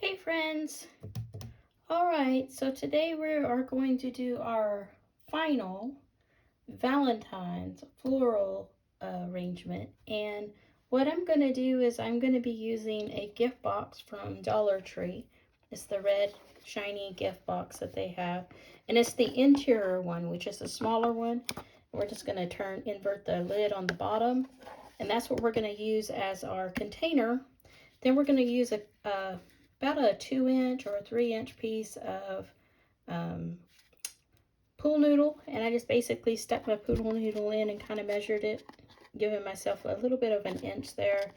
Hey friends! Alright, so today we are going to do our final Valentine's floral arrangement. And what I'm going to do is I'm going to be using a gift box from Dollar Tree. It's the red shiny gift box that they have. And it's the interior one, which is the smaller one. We're just going to invert the lid on the bottom. And that's what we're going to use as our container. Then we're going to use about a 2-inch or a 3-inch piece of pool noodle, and I just basically stuck my pool noodle in and kind of measured it, giving myself a little bit of an inch there.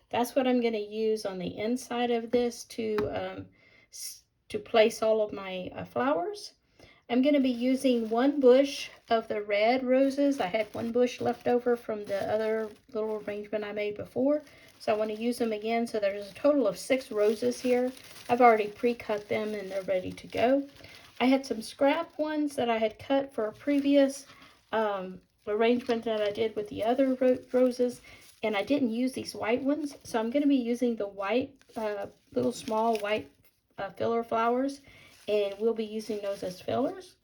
That's what I'm going to use on the inside of this to place all of my flowers. I'm going to be using 1 bush of the red roses. I had 1 bush left over from the other little arrangement I made before. So I want to use them again. So there's a total of 6 roses here. I've already pre-cut them and they're ready to go. I had some scrap ones that I had cut for a previous arrangement that I did with the other roses. And I didn't use these white ones. So I'm going to be using the white, little small white filler flowers. And we'll be using those as fillers.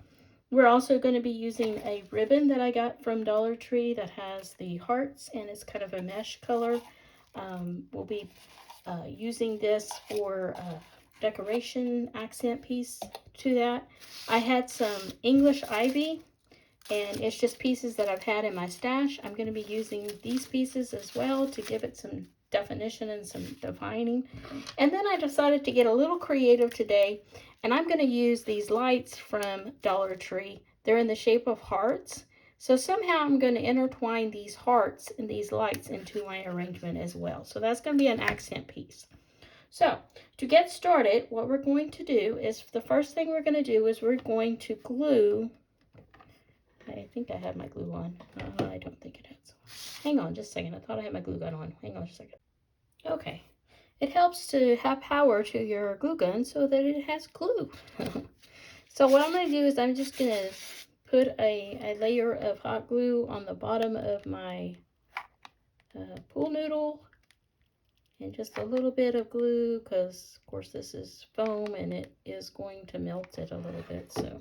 We're also going to be using a ribbon that I got from Dollar Tree that has the hearts and it's kind of a mesh color. We'll be using this for decoration accent piece to that. I had some English ivy, and it's just pieces that I've had in my stash. I'm going to be using these pieces as well to give it some definition and some defining. And then I decided to get a little creative today, and I'm going to use these lights from Dollar Tree. They're in the shape of hearts. So somehow I'm going to intertwine these hearts and these lights into my arrangement as well. So that's going to be an accent piece. So to get started, what we're going to do is, the first thing we're going to do is we're going to glue. I think I have my glue on. I don't think it has. Hang on just a second. I thought I had my glue gun on. Hang on just a second. Okay. It helps to have power to your glue gun so that it has glue. So what I'm going to do is I'm just going to put a layer of hot glue on the bottom of my pool noodle. And just a little bit of glue, because of course this is foam and it is going to melt it a little bit. So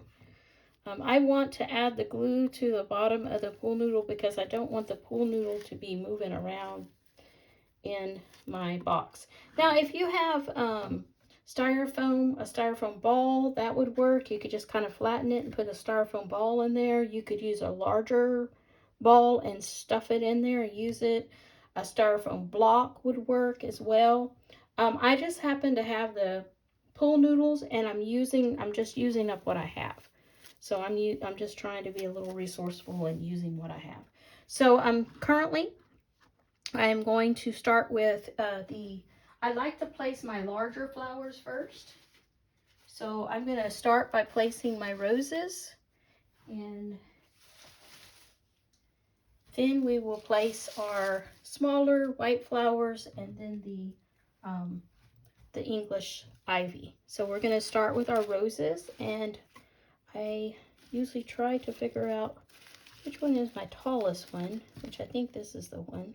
I want to add the glue to the bottom of the pool noodle because I don't want the pool noodle to be moving around in my box. Now if you have a styrofoam ball, that would work. You could just kind of flatten it and put a styrofoam ball in there. You could use a larger ball and stuff it in there and use it. A styrofoam block would work as well. I just happen to have the pool noodles, and I'm just using up what I have. So I'm just trying to be a little resourceful in using what I have. So currently I am going to start with I like to place my larger flowers first. So I'm going to start by placing my roses, and then we will place our smaller white flowers and then the English ivy. So we're going to start with our roses, and I usually try to figure out which one is my tallest one, which I think this is the one.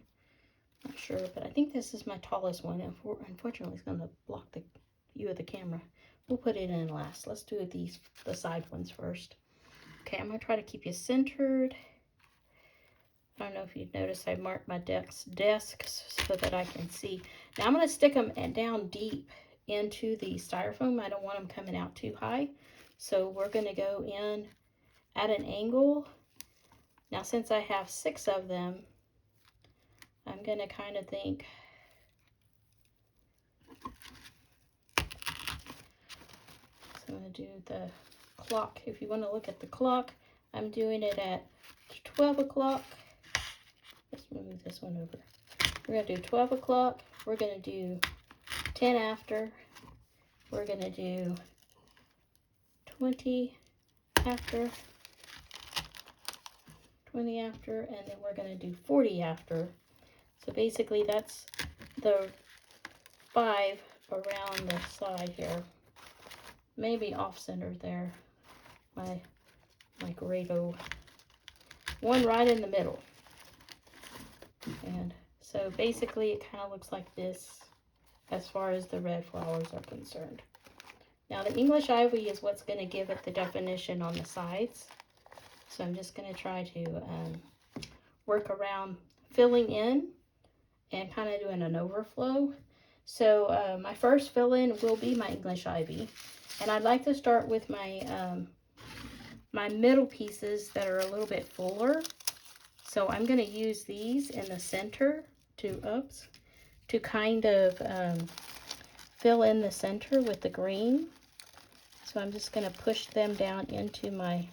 Not sure, but I think this is my tallest one. Unfortunately, it's going to block the view of the camera. We'll put it in last. Let's do the side ones first. Okay, I'm going to try to keep you centered. I don't know if you've noticed I marked my desks so that I can see. Now I'm going to stick them down deep into the styrofoam. I don't want them coming out too high. So we're going to go in at an angle. Now since I have 6 of them, I'm going to kind of think, so I'm going to do the clock. If you want to look at the clock, I'm doing it at 12 o'clock. Let's move this one over. We're going to do 12 o'clock. We're going to do 10 after. We're going to do 20 after. 20 after. And then we're going to do 40 after. So basically that's the 5 around the side here. Maybe off center there. My Grado. One right in the middle. And so basically it kind of looks like this as far as the red flowers are concerned. Now the English ivy is what's going to give it the definition on the sides. So I'm just going to try to work around filling in and kind of doing an overflow. So my first fill-in will be my English ivy. And I'd like to start with my my middle pieces that are a little bit fuller. So I'm going to use these in the center to kind of fill in the center with the green. So I'm just going to push them down into my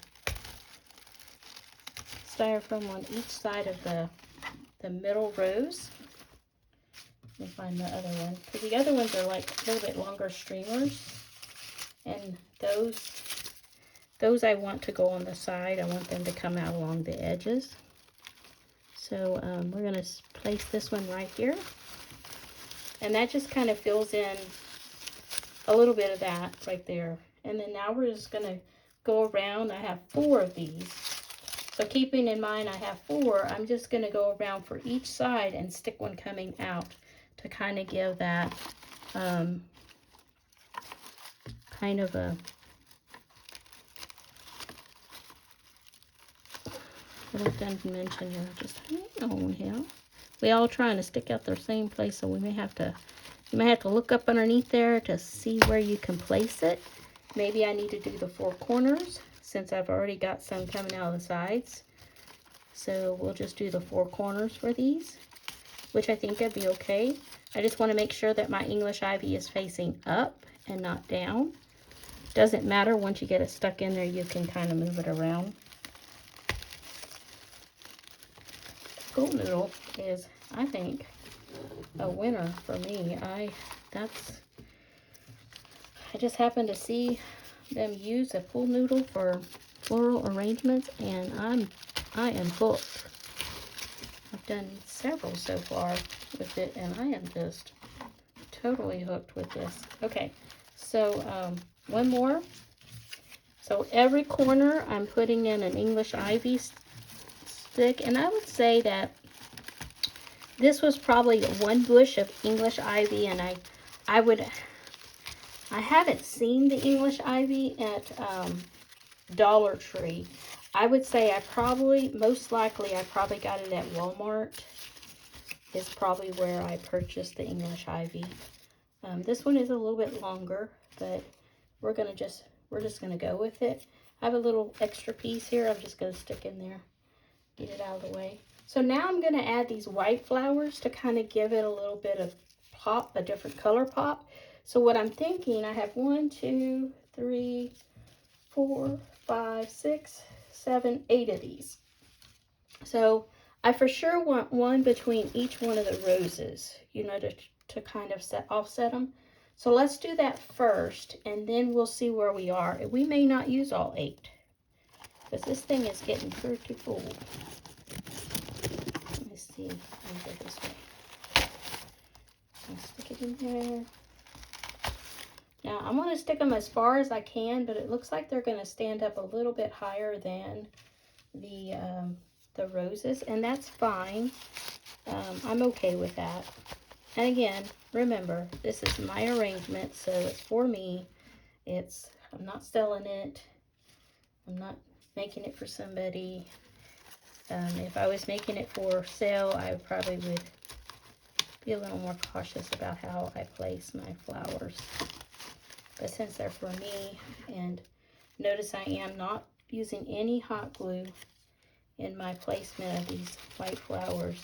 styrofoam on each side of the middle rows. Let me find the other one, because the other ones are like a little bit longer streamers, and those I want to go on the side. I want them to come out along the edges. So we're going to place this one right here, and that just kind of fills in a little bit of that right there. And then now we're just going to go around. I have 4 of these. So keeping in mind I have 4, I'm just going to go around for each side and stick one coming out to kind of give that kind of a what I've done to mention here. Just hang on here. We all trying to stick out the same place, so you may have to look up underneath there to see where you can place it. Maybe I need to do the 4 corners since I've already got some coming out of the sides. So we'll just do the 4 corners for these, which I think would be okay. I just want to make sure that my English ivy is facing up and not down. Doesn't matter, once you get it stuck in there, you can kind of move it around. School Noodle is, I think, a winner for me. I just happened to see them use a pool noodle for floral arrangements, and I am hooked. I've done several so far with it, and I am just totally hooked with this. Okay, so one more. So every corner I'm putting in an English ivy stick, and I would say that this was probably 1 bush of English ivy, and I haven't seen the English ivy at Dollar Tree. I would say most likely I probably got it at Walmart. Is probably where I purchased the English ivy. This one is a little bit longer, but we're just gonna go with it. I have a little extra piece here. I'm just gonna stick in there, get it out of the way. So now I'm gonna add these white flowers to kind of give it a little bit of pop, a different color pop. So what I'm thinking, I have 1, 2, 3, 4, 5, 6, 7, 8 of these. So I for sure want 1 between each one of the roses, you know, to kind of offset them. So let's do that first, and then we'll see where we are. We may not use all 8, because this thing is getting pretty full. Let me see. I'll go this way. I'll stick it in there. Now I'm going to stick them as far as I can, but it looks like they're going to stand up a little bit higher than the roses, and that's fine. I'm okay with that. And again, remember, this is my arrangement, so it's for me. I'm not selling it. I'm not making it for somebody. If I was making it for sale, I probably would be a little more cautious about how I place my flowers. But since they're for me, and notice I am not using any hot glue in my placement of these white flowers,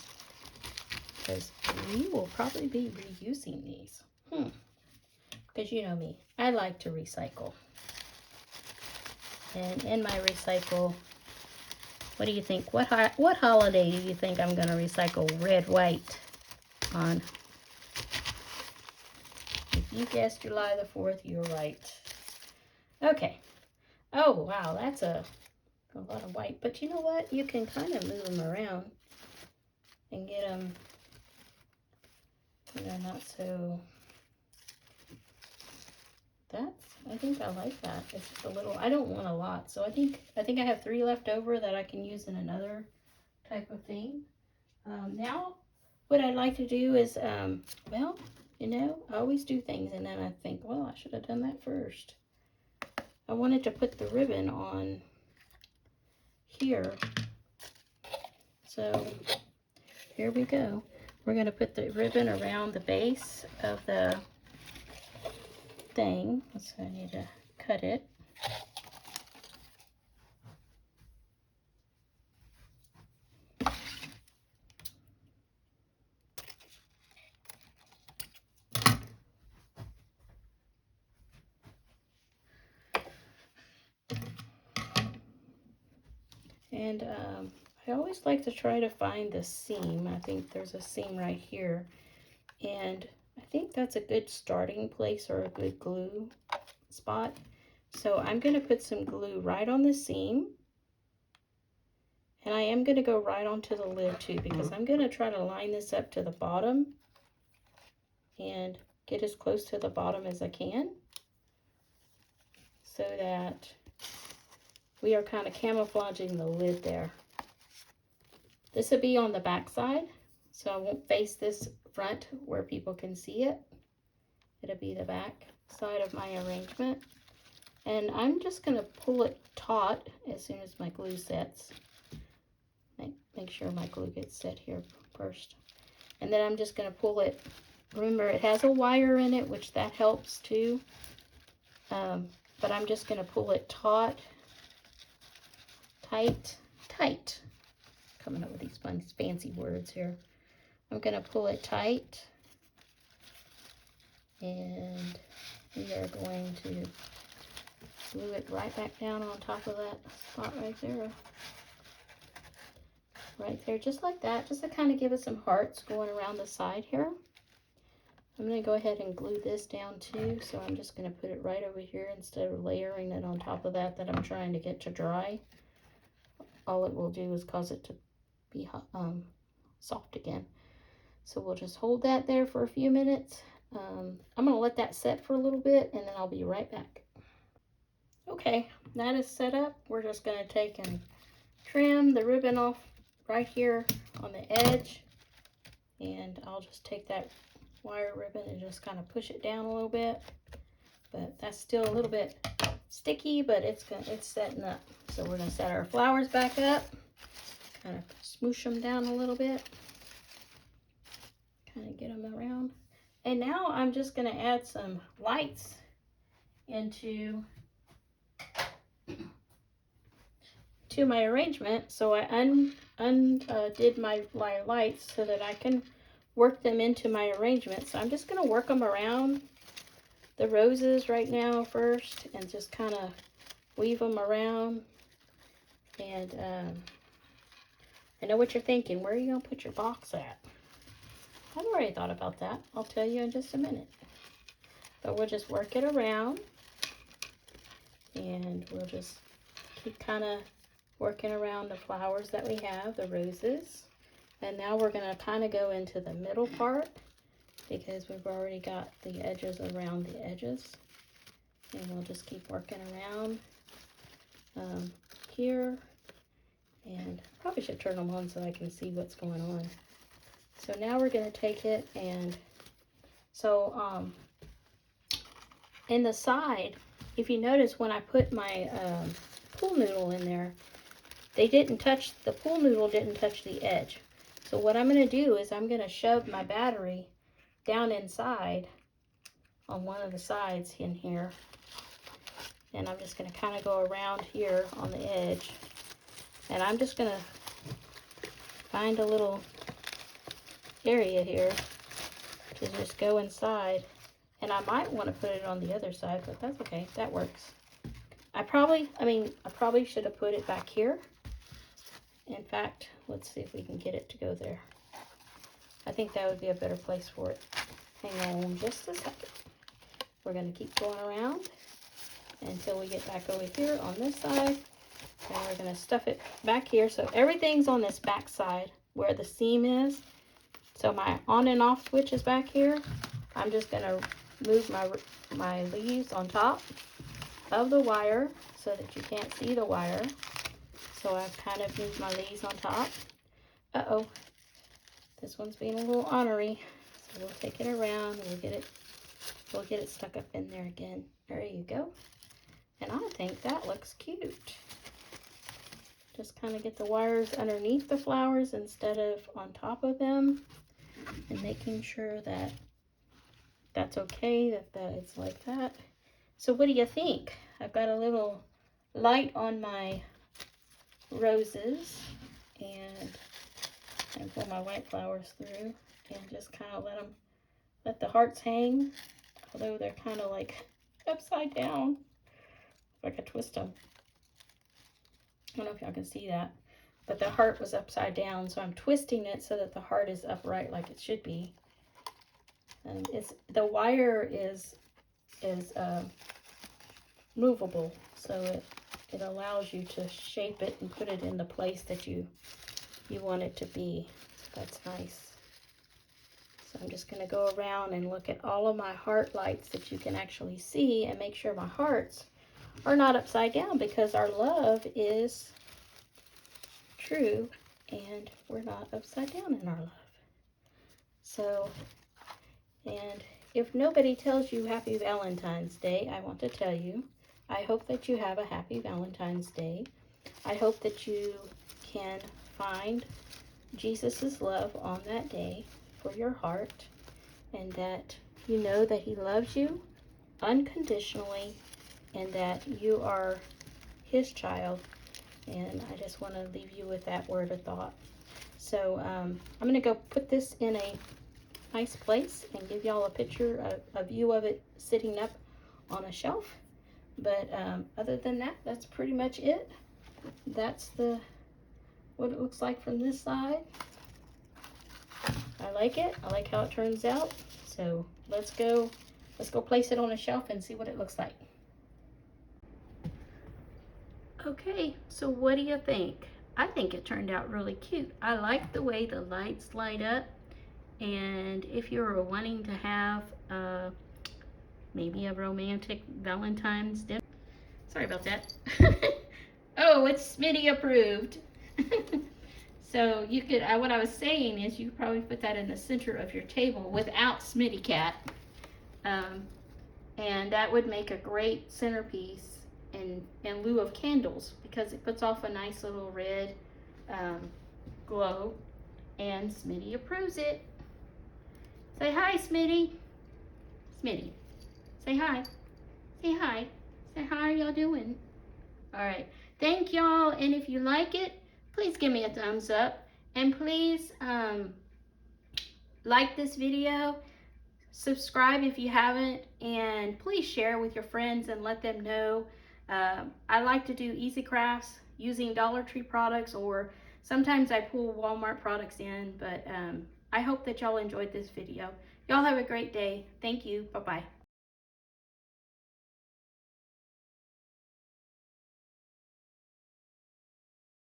because we will probably be reusing these. Because you know me, I like to recycle. And in my recycle, what do you think? What holiday do you think I'm going to recycle red, white on? If you guessed July the 4th, you're right. Okay. Oh, wow, that's a lot of white. But you know what? You can kind of move them around and get them, you know, not so... I think I like that. It's just a little, I don't want a lot. So I think I have 3 left over that I can use in another type of thing. Now, what I'd like to do is, well, You know, I always do things and then I think, well, I should have done that first. I wanted to put the ribbon on here. So here we go. We're going to put the ribbon around the base of the thing. So I need to cut it. And I always like to try to find the seam. I think there's a seam right here. And I think that's a good starting place or a good glue spot. So I'm going to put some glue right on the seam. And I am going to go right onto the lid too, because I'm going to try to line this up to the bottom and get as close to the bottom as I can, so that we are kind of camouflaging the lid there. This will be on the back side, so I won't face this front where people can see it. It'll be the back side of my arrangement. And I'm just going to pull it taut as soon as my glue sets. Make sure my glue gets set here first. And then I'm just going to pull it. Remember, it has a wire in it, which that helps too. But I'm just going to pull it taut, tight. Coming up with these fun, fancy words here. I'm going to pull it tight. And we are going to glue it right back down on top of that spot right there. Right there, just like that, just to kind of give it some hearts going around the side here. I'm going to go ahead and glue this down too, so I'm just going to put it right over here instead of layering it on top of that I'm trying to get to dry. All it will do is cause it to be soft again. So we'll just hold that there for a few minutes. I'm going to let that set for a little bit, and then I'll be right back. Okay, that is set up. We're just going to take and trim the ribbon off right here on the edge, and I'll just take that wire ribbon and just kind of push it down a little bit. But that's still a little bit sticky, but it's setting up. So we're going to set our flowers back up, kind of smoosh them down a little bit, kind of get them around. And now I'm just going to add some lights into my arrangement. So I undid my lights so that I can work them into my arrangement. So I'm just going to work them around the roses right now first, and just kind of weave them around. And I know what you're thinking. Where are you going to put your box at? I've already thought about that. I'll tell you in just a minute. But we'll just work it around, and we'll just keep kind of working around the flowers that we have, the roses. And now we're going to kind of go into the middle part, because we've already got the edges around the edges. And we'll just keep working around here. And probably should turn them on so I can see what's going on. So now we're going to take it, and so in the side, if you notice when I put my pool noodle in there, the pool noodle didn't touch the edge. So what I'm going to do is I'm going to shove my battery down inside on one of the sides in here. And I'm just going to kind of go around here on the edge. And I'm just going to find a little area here to just go inside. And I might want to put it on the other side, but that's okay. That works. I probably should have put it back here. In fact, let's see if we can get it to go there. I think that would be a better place for it. Hang on just a second. We're going to keep going around until we get back over here on this side. And we're going to stuff it back here. So everything's on this back side where the seam is. So my on and off switch is back here. I'm just going to move my leaves on top of the wire so that you can't see the wire. So I've kind of moved my leaves on top. Uh-oh. This one's being a little ornery. So we'll take it around and we'll get it stuck up in there again. There you go. And I think that looks cute. Just kind of get the wires underneath the flowers instead of on top of them, and making sure that that's okay, that it's like that. So what do you think? I've got a little light on my roses, and I pull my white flowers through and just kind of let the hearts hang, although they're kind of like upside down. If I could twist them. I don't know if y'all can see that, but the heart was upside down, so I'm twisting it so that the heart is upright like it should be. And the wire is movable, so it allows you to shape it and put it in the place that you want it to be. So that's nice. So I'm just going to go around and look at all of my heart lights that you can actually see and make sure my hearts are not upside down, because our love is true and we're not upside down in our love. So, and if nobody tells you Happy Valentine's Day, I want to tell you, I hope that you have a happy Valentine's Day. I hope that you can find Jesus's love on that day for your heart, and that you know that he loves you unconditionally and that you are his child. And I just want to leave you with that word of thought. So I'm going to go put this in a nice place and give y'all a picture, a view of it sitting up on a shelf. But other than that, that's pretty much it. That's what it looks like from this side. I like it. I like how it turns out. So let's go place it on a shelf and see what it looks like. Okay, so what do you think? I think it turned out really cute. I like the way the lights light up. And if you're wanting to have maybe a romantic Valentine's dinner. Sorry about that. Oh, it's Smitty approved. So you could, what I was saying is you could probably put that in the center of your table without Smitty Cat. And that would make a great centerpiece in lieu of candles, because it puts off a nice little red glow, and Smitty approves it. Say hi, Smitty. Smitty, say hi. Say hi. Say hi, how y'all doing? All right, thank y'all, and if you like it, please give me a thumbs up, and please like this video, subscribe if you haven't, and please share with your friends and let them know. I like to do easy crafts using Dollar Tree products, or sometimes I pull Walmart products in, but I hope that y'all enjoyed this video. Y'all have a great day. Thank you. Bye-bye.